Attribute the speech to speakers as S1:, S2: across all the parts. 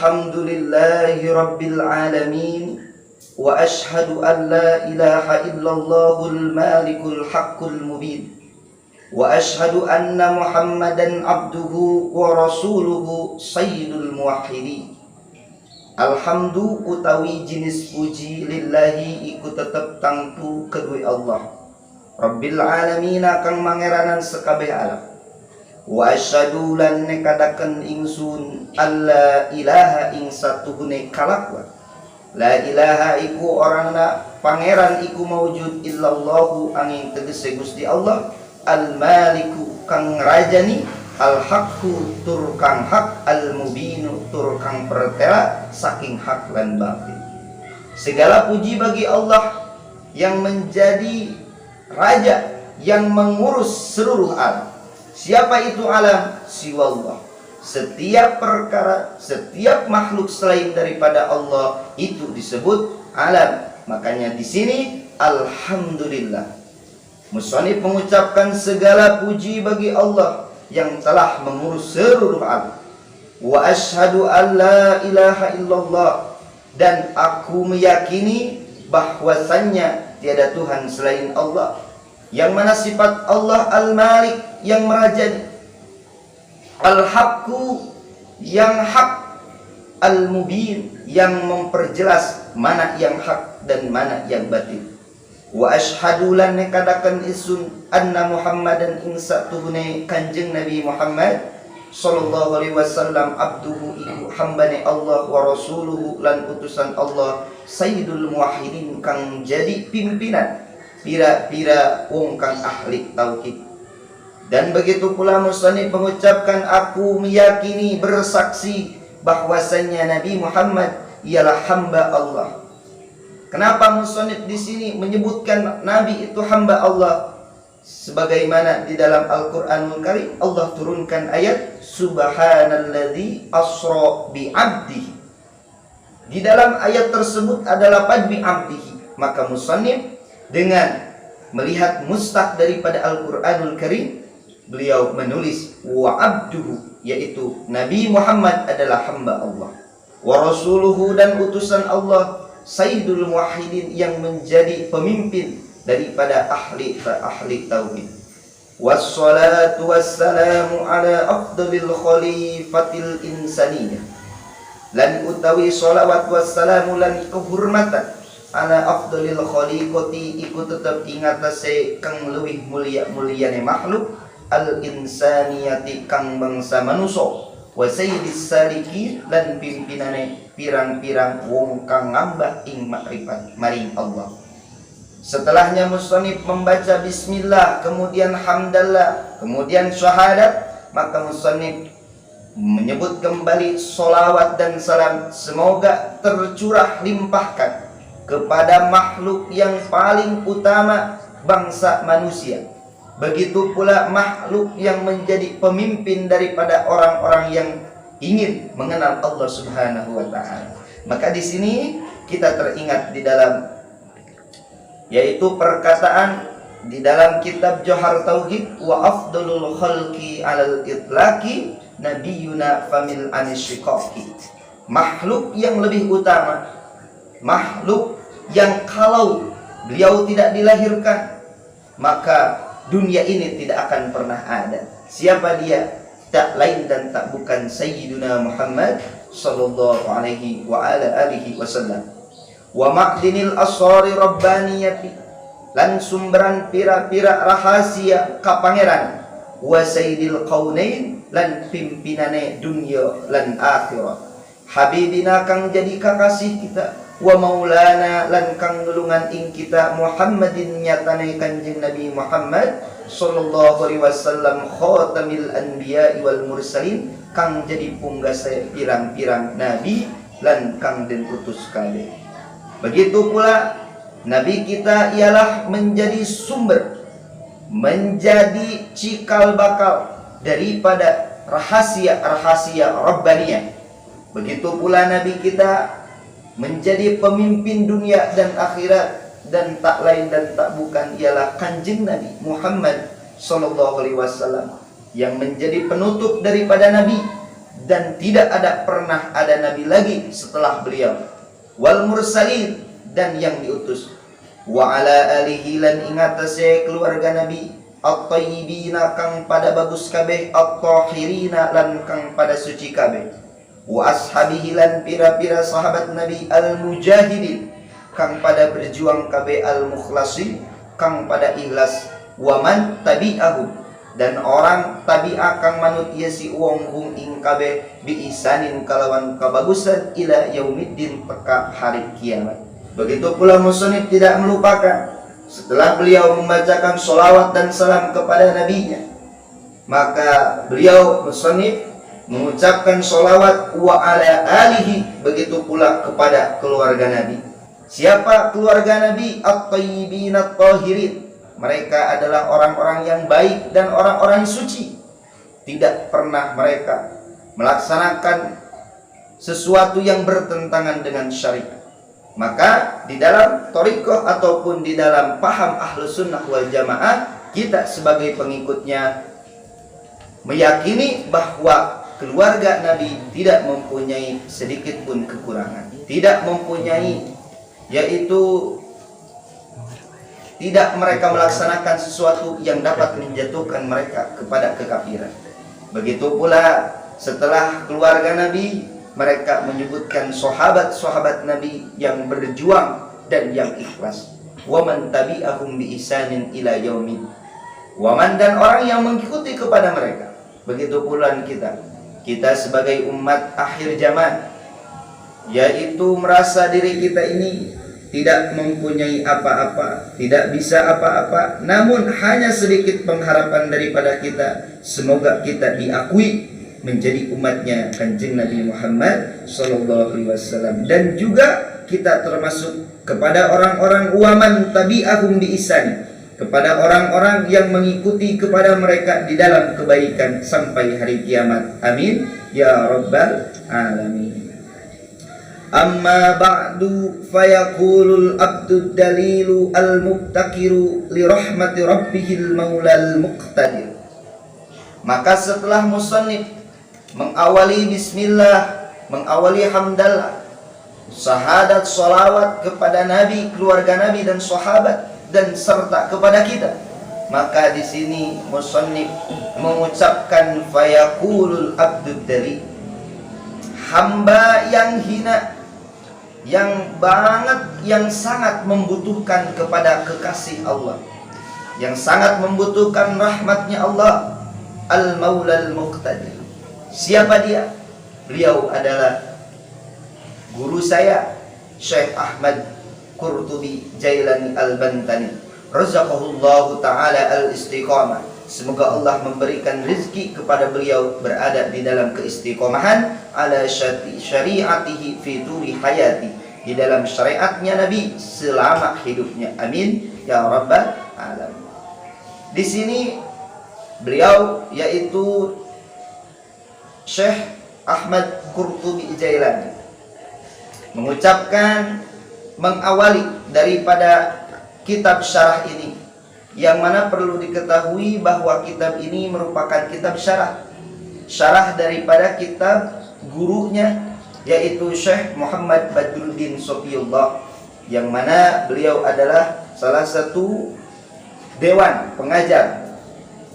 S1: Alhamdulillahi Rabbil Alamin. Wa ashhadu an la ilaha illallahul malikul haqqul mubin. Wa ashhadu anna Muhammadan abduhu wa rasuluhu sayyidul muwahhidin. Alhamdu utawi jenis puji lillahi iku tetep tangtu kedue Allah Rabbil Alamin kang mangeranan sekabeh alam. Wa asyhadu lan nekadaken ingsun alla ilaha ing satuhune kalakwa. La ilaha iku orangna pangeran iku maujud illallahu angin tegese Gusti Allah al-maliku kang rajani al-haqqu tur kang hak al-mubinu tur kang pertela saking hak lan batil. Segala puji bagi Allah yang menjadi raja yang mengurus seluruh alam. Siapa itu alam? Siwallah. Setiap perkara, setiap makhluk selain daripada Allah itu disebut alam. Makanya di sini alhamdulillah. Musannif mengucapkan segala puji bagi Allah yang telah mengurus seluruh alam. Wa asyhadu an la ilaha illallah, dan aku meyakini bahwasannya tiada Tuhan selain Allah. Yang mana sifat Allah al-Malik yang merajani, al-Haqqu yang hak, al-Mubin yang memperjelas mana yang hak dan mana yang batil. Wa asyhadu lan nekadaken isun anna Muhammadan ing satuhune Kanjeng Nabi Muhammad sallallahu alaihi wasallam abduhu iku hambane Allah wa rasuluhu lan utusan Allah sayyidul muwahhidin kang jadi pimpinan pira-pira wong kang ahli tauhid. Dan begitu pula musannif mengucapkan aku meyakini bersaksi bahwasannya Nabi Muhammad ialah hamba Allah. Kenapa musannif di sini menyebutkan Nabi itu hamba Allah? Sebagaimana di dalam Al-Qur'anul Karim Allah turunkan ayat subhanalladzi asra bi 'abdihi. Di dalam ayat tersebut adalah lafaz bi 'abdihi. Maka musannif dengan melihat mustaq daripada Al-Qur'anul Karim, beliau menulis wa abduhu, yaitu Nabi Muhammad adalah hamba Allah, wa rasuluhu dan utusan Allah, sayyidul muwahhidin yang menjadi pemimpin daripada ahli tauhid. Wassalatu wassalamu ala afdalil khalifatil insaniyah, lan utawi sholawat wassalamu lan kehormatan ala afdalil khaliqati iku tetep ing atase kang luwih mulyane makhluk al insaniyati kang bangsa manusa wa sayyidis salikin lan pimpinane pirang-pirang wong kang ngambah ing makrifat maring Allah. Setelahnya musannif membaca bismillah, kemudian hamdallah, kemudian syahadat, maka musannif menyebut kembali sholawat dan salam semoga tercurah limpahkan kepada makhluk yang paling utama bangsa manusia. Begitu pula makhluk yang menjadi pemimpin daripada orang-orang yang ingin mengenal Allah Subhanahu wa taala. Maka di sini kita teringat di dalam yaitu perkataan di dalam kitab Johar Tauhid wa afdalul khalqi alal itlaqi nabiyuna famil anisyiqaqi. Makhluk yang lebih utama, makhluk yang kalau beliau tidak dilahirkan maka dunia ini tidak akan pernah ada. Siapa dia? Tak lain dan tak bukan Sayyiduna Muhammad sallallahu alaihi wa ala alihi wasallam. Wa ma'dinil asrari rabbaniyati, lan sumberan pira-pira rahasia kapangeran, wa sayyidil qaunain lan pimpinane dunia lan akhirat. Habibina kang jadi kakasih kita, wa maulana lan kang nulungan ing kita Muhammadin nyatane Kanjeng Nabi Muhammad sallallahu alaihi wasallam khatamil anbiya wal mursalin kang jadi punggase pirang-pirang nabi lan kang den utus kabeh. Begitu pula nabi kita ialah menjadi sumber, menjadi cikal bakal daripada rahasia-rahasia rabbaniyah. Begitu pula nabi kita menjadi pemimpin dunia dan akhirat, dan tak lain dan tak bukan ialah Kanjeng Nabi Muhammad sallallahu alaihi wasallam yang menjadi penutup daripada nabi dan tidak ada pernah ada nabi lagi setelah beliau, wal mursalin, dan yang diutus, wa ala alihi lan ingatase keluarga nabi, at-tayyibina kang pada bagus kabeh, at-tahirina lan kang pada suci kabeh, wa ashabihi lan pira-pira sahabat nabi, al-mujahidin kang pada berjuang kabeh, al-mukhlasin kang pada ikhlas, wa man tabi'ahum dan orang tabi'ah kang manut ya si wong hum ing kabeh, bi isanin kalawan kabagusan, ila yaumiddin teka hari kiamat. Begitu pula musannif tidak melupakan setelah beliau membacakan sholawat dan salam kepada nabinya, maka beliau musannif mengucapkan sholawat wa ala alihi, begitu pula kepada keluarga nabi. Siapa keluarga nabi? At-tayyibin at-tahirin, mereka adalah orang-orang yang baik dan orang-orang suci. Tidak pernah mereka melaksanakan sesuatu yang bertentangan dengan syariat. Maka di dalam thariqah ataupun di dalam paham Ahlus Sunnah wal Jamaah, kita sebagai pengikutnya meyakini bahwa keluarga Nabi tidak mempunyai sedikit pun kekurangan, tidak mempunyai, yaitu tidak mereka melaksanakan sesuatu yang dapat menjatuhkan mereka kepada kekafiran. Begitu pula setelah keluarga Nabi, mereka menyebutkan sahabat-sahabat Nabi yang berjuang dan yang ikhlas. Waman tabi'ahum bi ihsanin ila yaumin. Waman, dan orang yang mengikuti kepada mereka. Begitu pula kita sebagai umat akhir zaman, yaitu merasa diri kita ini tidak mempunyai apa-apa, tidak bisa apa-apa, namun hanya sedikit pengharapan daripada kita, semoga kita diakui menjadi umatnya Kanjeng Nabi Muhammad sallallahu alaihi wasallam. Dan juga kita termasuk kepada orang-orang waman tabi'ahum bi ihsan, kepada orang-orang yang mengikuti kepada mereka di dalam kebaikan sampai hari kiamat. Amin ya rabbal alamin. Amma ba'du fayaqulul abdu dalilu al-mubtakiru li rahmati rabbihil maulal muqtadir. Maka setelah musannif mengawali bismillah, mengawali hamdalah, syahadat salawat kepada Nabi, keluarga Nabi dan sahabat, dan serta kepada kita, maka di sini musannif mengucapkan fayaqulul abdu dalil, hamba yang hina, yang banget, yang sangat membutuhkan kepada kekasih Allah, yang sangat membutuhkan rahmatnya Allah, al-maulal muqtadir. Siapa dia? Beliau adalah guru saya, Syekh Ahmad Qurtubi Jailani Al-Bantani, razaqahullahu ta'ala al-istiqamah. Semoga Allah memberikan rezeki kepada beliau berada di dalam keistiqomahan, ala syariatihi fi turi hayati, di dalam syariatnya Nabi selama hidupnya. Amin ya rabbal alamin. Di sini beliau yaitu Syekh Ahmad Qurtubi Jailani mengucapkan, mengawali daripada kitab syarah ini, yang mana perlu diketahui bahwa kitab ini merupakan kitab syarah daripada kitab gurunya, yaitu Syekh Muhammad Badruddin Sofiyullah, yang mana beliau adalah salah satu dewan pengajar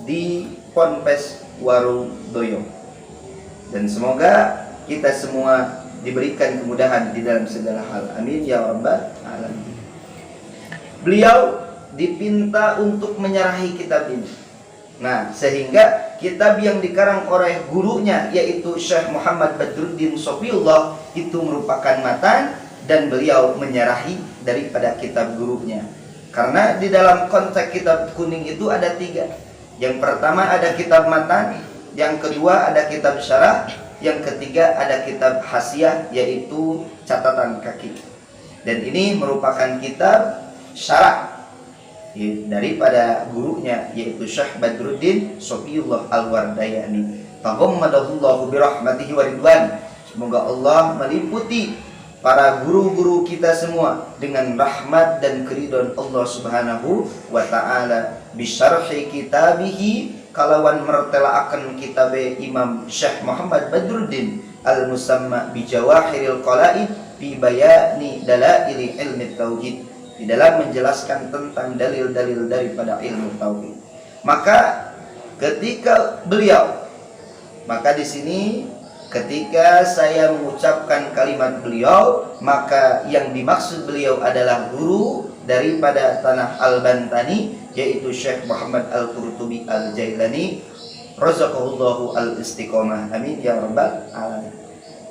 S1: di Ponpes Warudoyo. Dan semoga kita semua diberikan kemudahan di dalam segala hal. Amin ya rabbal alamin. Beliau dipinta untuk menyerahi kitab ini. Nah, sehingga kitab yang dikarang oleh gurunya yaitu Syekh Muhammad Badruddin Sofiyullah itu merupakan matan, dan beliau menyerahi daripada kitab gurunya. Karena di dalam konteks kitab kuning itu ada 3. Yang pertama ada kitab matan, yang kedua ada kitab syarah, yang ketiga ada kitab hasiah yaitu catatan kaki. Dan ini merupakan kitab syarah daripada gurunya yaitu Syekh Badruddin Sofiyullah Al-Wardayani. Taghammadahullahu birahmatihi wa ridwan. Semoga Allah meliputi para guru-guru kita semua dengan rahmat dan keridhaan Allah Subhanahu wa taala bi syarhi kitabihi kalawan mertelaaken kitab Imam Syekh Muhammad Badruddin al-musamma bi Jawahiril Qala'id fi bayani dalail ilmi tauhid, di dalam menjelaskan tentang dalil-dalil daripada ilmu tauhid. Maka ketika beliau, maka di sini ketika saya mengucapkan kalimat beliau, maka yang dimaksud beliau adalah guru daripada tanah Al-Bantani, yaitu Syekh Muhammad Al-Qurtubi Al-Jailani, razaqahullahu al-istiqomah, amin ya rabbal alamin.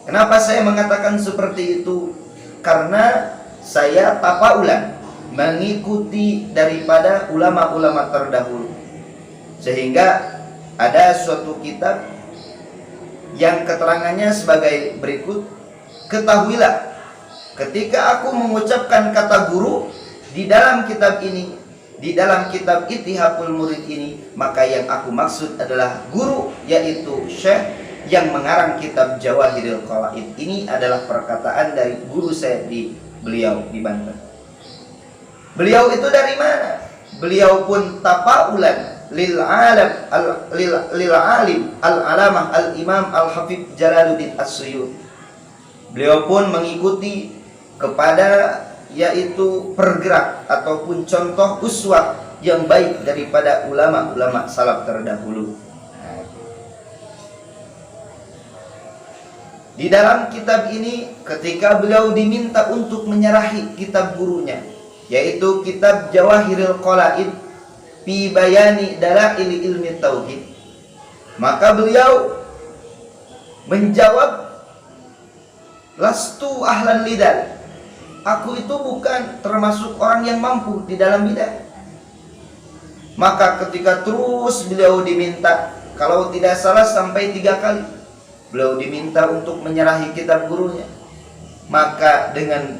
S1: Kenapa saya mengatakan seperti itu? Karena saya tafaulan mengikuti daripada ulama-ulama terdahulu, sehingga ada suatu kitab yang keterangannya sebagai berikut. Ketahuilah, ketika aku mengucapkan kata guru di dalam kitab ini, di dalam kitab Ittihaful Murid ini, maka yang aku maksud adalah guru, yaitu Syekh yang mengarang kitab Jawahiril Qala'id. Ini adalah perkataan dari guru saya di beliau di Banten. Beliau itu dari mana? Beliau pun tafaulan lil alim al-alamah al-imam al-hafidh Jalaluddin As-Suyuti. Beliau pun mengikuti kepada yaitu pergerak ataupun contoh uswah yang baik daripada ulama-ulama salaf terdahulu. Di dalam kitab ini, ketika beliau diminta untuk menyerahi kitab gurunya, yaitu kitab Jawahiril Qala'id fi bayani dalail ilmi tauhid, maka beliau menjawab, lastu ahlan lidal, aku itu bukan termasuk orang yang mampu di dalam bidang. Maka ketika terus beliau diminta, kalau tidak salah sampai 3 kali beliau diminta untuk menyerahi kitab gurunya, maka dengan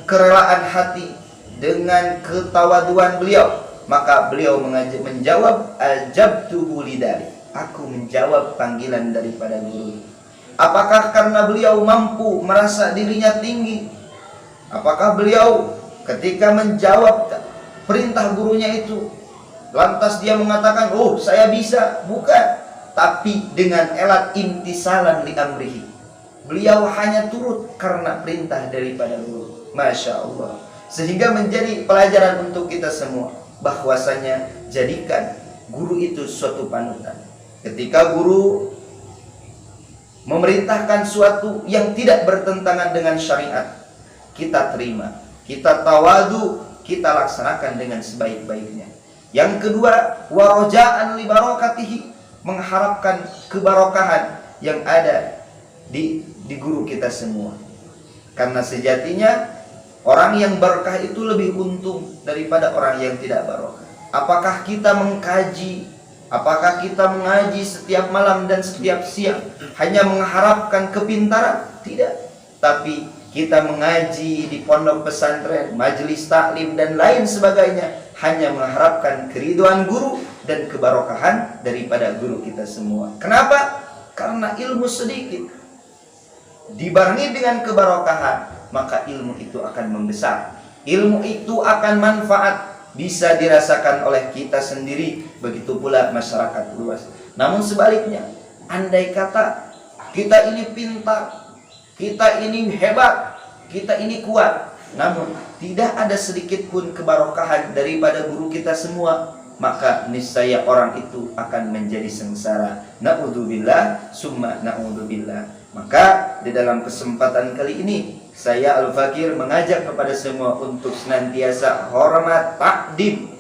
S1: kerelaan hati, dengan ketawaduan beliau, maka beliau menjawab, ajabtuhu lidari, aku menjawab panggilan daripada guru. Apakah karena beliau mampu merasa dirinya tinggi? Apakah beliau ketika menjawab perintah gurunya itu lantas dia mengatakan, oh saya bisa? Bukan. Tapi dengan elat imtisalan li amrihi, beliau hanya turut karena perintah daripada guru. Masya Allah. Sehingga menjadi pelajaran untuk kita semua, bahwasanya jadikan guru itu suatu panutan. Ketika guru memerintahkan suatu yang tidak bertentangan dengan syariat, kita terima, kita tawadu, kita laksanakan dengan sebaik-baiknya. Yang kedua, warojaan li barokatihi, mengharapkan kebarokahan yang ada di guru kita semua. Karena sejatinya orang yang barokah itu lebih untung daripada orang yang tidak barokah. Apakah kita mengkaji, apakah kita mengaji setiap malam dan setiap siang hanya mengharapkan kepintaran? Tidak. Tapi kita mengaji di pondok pesantren, majelis taklim dan lain sebagainya hanya mengharapkan keridhaan guru dan kebarokahan daripada guru kita semua. Kenapa? Karena ilmu sedikit dibarengi dengan kebarokahan, maka ilmu itu akan membesar. Ilmu itu akan manfaat, bisa dirasakan oleh kita sendiri, begitu pula masyarakat luas. Namun sebaliknya, andai kata kita ini pintar, kita ini hebat, kita ini kuat, namun tidak ada sedikit pun kebarokahan daripada guru kita semua, maka niscaya orang itu akan menjadi sengsara. Na'udzubillah summa na'udzubillah. Maka di dalam kesempatan kali ini, saya Al-Fakir mengajak kepada semua untuk senantiasa hormat, takdim,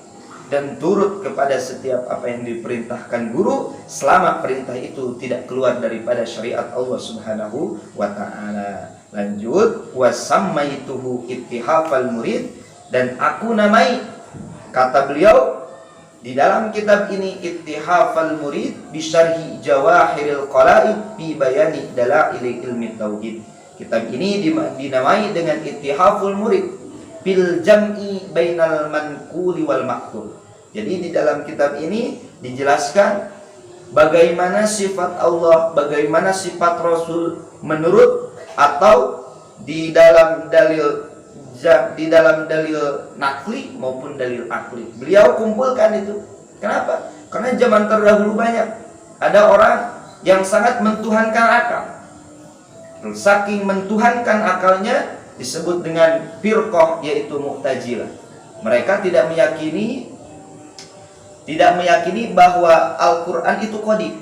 S1: dan turut kepada setiap apa yang diperintahkan guru, selama perintah itu tidak keluar daripada syariat Allah Subhanahu wa ta'ala. Lanjut, wasammaituhu Ittihafal Murid, dan aku namai, kata beliau di dalam kitab ini, Ittihafal Murid bisyarhi Jawahiril Qala'id fi bayani dalail ilmi tauhid. Kitab ini dinamai dengan Ittihaful Murid bil jam'i bainal manquli wal maqtul. Jadi di dalam kitab ini dijelaskan bagaimana sifat Allah, bagaimana sifat Rasul menurut atau di dalam dalil nakli maupun dalil akli. Beliau kumpulkan itu. Kenapa? Karena zaman terdahulu banyak ada orang yang sangat mentuhankan akal. Saking mentuhankan akalnya disebut dengan firqah, yaitu Mu'tazilah. Mereka tidak meyakini bahwa Al-Quran itu qadim.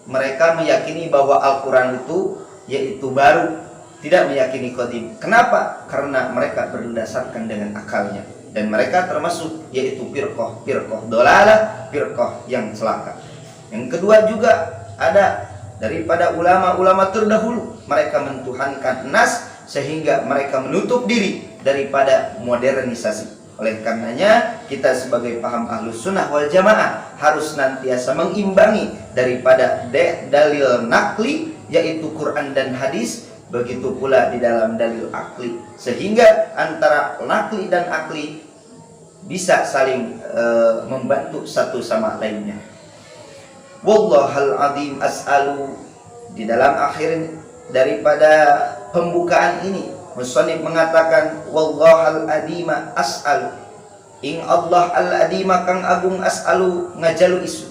S1: Mereka meyakini bahwa Al-Quran itu yaitu baru, tidak meyakini qadim. Kenapa? Karena mereka berdasarkan dengan akalnya, dan mereka termasuk yaitu firqah dolalah, firqah yang celaka. Yang kedua juga ada daripada ulama-ulama terdahulu, mereka mentuhankan nas sehingga mereka menutup diri daripada modernisasi. Oleh karenanya kita sebagai paham Ahlus Sunnah wal Jamaah harus senantiasa mengimbangi daripada dalil nakli, yaitu Quran dan hadis, begitu pula di dalam dalil akli, sehingga antara nakli dan akli bisa saling membantu satu sama lainnya. Wallahal azim as'alu. Di dalam akhir daripada pembukaan ini, musannif mengatakan wallahal adima as'alu, ing Allah al adima kang agung as'alu ngajalu isu,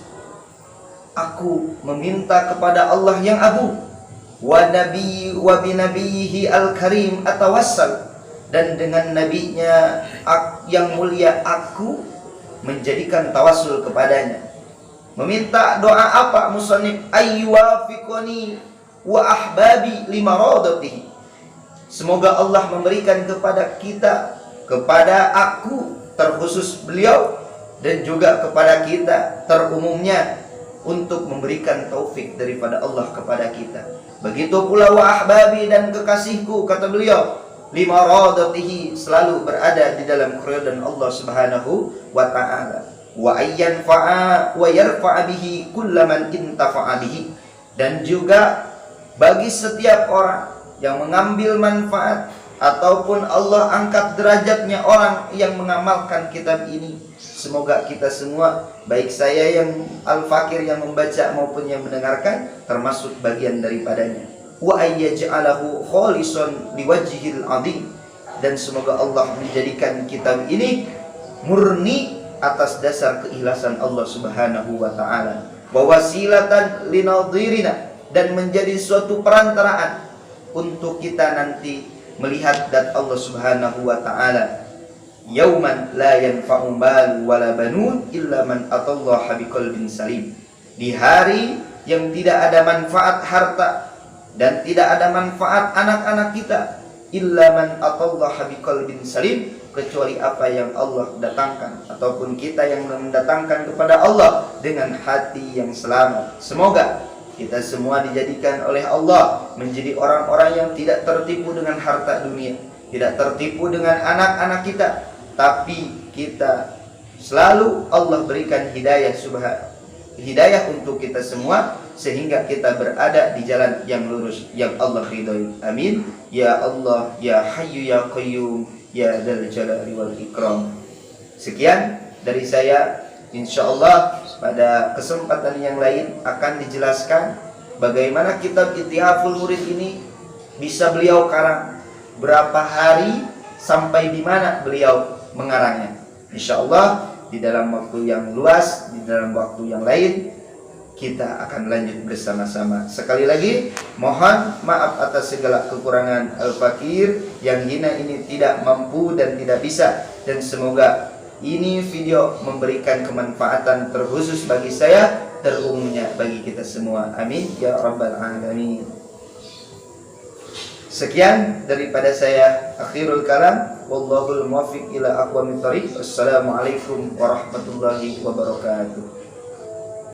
S1: aku meminta kepada Allah yang agung, wa binabiyhi al karim atawassal, dan dengan nabinya yang mulia aku menjadikan tawassul kepadanya. Meminta doa apa musannif? Ayyuwafiqani wa ahbabi limaradatihi. Semoga Allah memberikan kepada kita, kepada aku terkhusus beliau, dan juga kepada kita terumumnya, untuk memberikan taufik daripada Allah kepada kita. Begitu pula wa ahbabi, dan kekasihku, kata beliau, limaradatihi, selalu berada di dalam keridhaan Allah Subhanahu wa ta'ala. Wa ayyan fa'a wa yarfa'a bihi kullaman intafa'a bihi, dan juga bagi setiap orang yang mengambil manfaat ataupun Allah angkat derajatnya orang yang mengamalkan kitab ini. Semoga kita semua, baik saya yang al-fakir yang membaca maupun yang mendengarkan, termasuk bagian daripadanya. Wa ayyaj'alahu khalisan liwajhil 'azim, dan semoga Allah menjadikan kitab ini murni atas dasar keikhlasan Allah Subhanahu wa ta'ala, wa wasilatan linadhirina, dan menjadi suatu perantaraan untuk kita nanti melihat zat Allah Subhanahu wa ta'ala. Yauman la yanfa'u mal wala banun illa man atallaha biqalbin salim. Di hari yang tidak ada manfaat harta dan tidak ada manfaat anak-anak kita, illa man atallaha biqalbin salim, kecuali apa yang Allah datangkan ataupun kita yang mendatangkan kepada Allah dengan hati yang selamat. Semoga kita semua dijadikan oleh Allah menjadi orang-orang yang tidak tertipu dengan harta dunia, tidak tertipu dengan anak-anak kita, tapi kita selalu Allah berikan hidayah untuk kita semua, sehingga kita berada di jalan yang lurus yang Allah ridhoi. Amin ya Allah ya Hayyu ya Qayyum ya Dzal Jalali wal Ikram. Sekian dari saya. Insyaallah pada kesempatan yang lain akan dijelaskan bagaimana kitab Ithaful Murid ini bisa beliau karang, berapa hari, sampai di mana beliau mengarangnya. Insyaallah di dalam waktu yang luas, di dalam waktu yang lain, kita akan lanjut bersama-sama. Sekali lagi mohon maaf atas segala kekurangan al-fakir yang hina ini tidak mampu dan tidak bisa, dan semoga ini video memberikan kemanfaatan terkhusus bagi saya, terumumnya bagi kita semua. Amin ya rabbal alamin. Sekian daripada saya, akhirul kalam, wallahul muwaffiq ila aqwamit thoriq. Wassalamualaikum warahmatullahi wabarakatuh.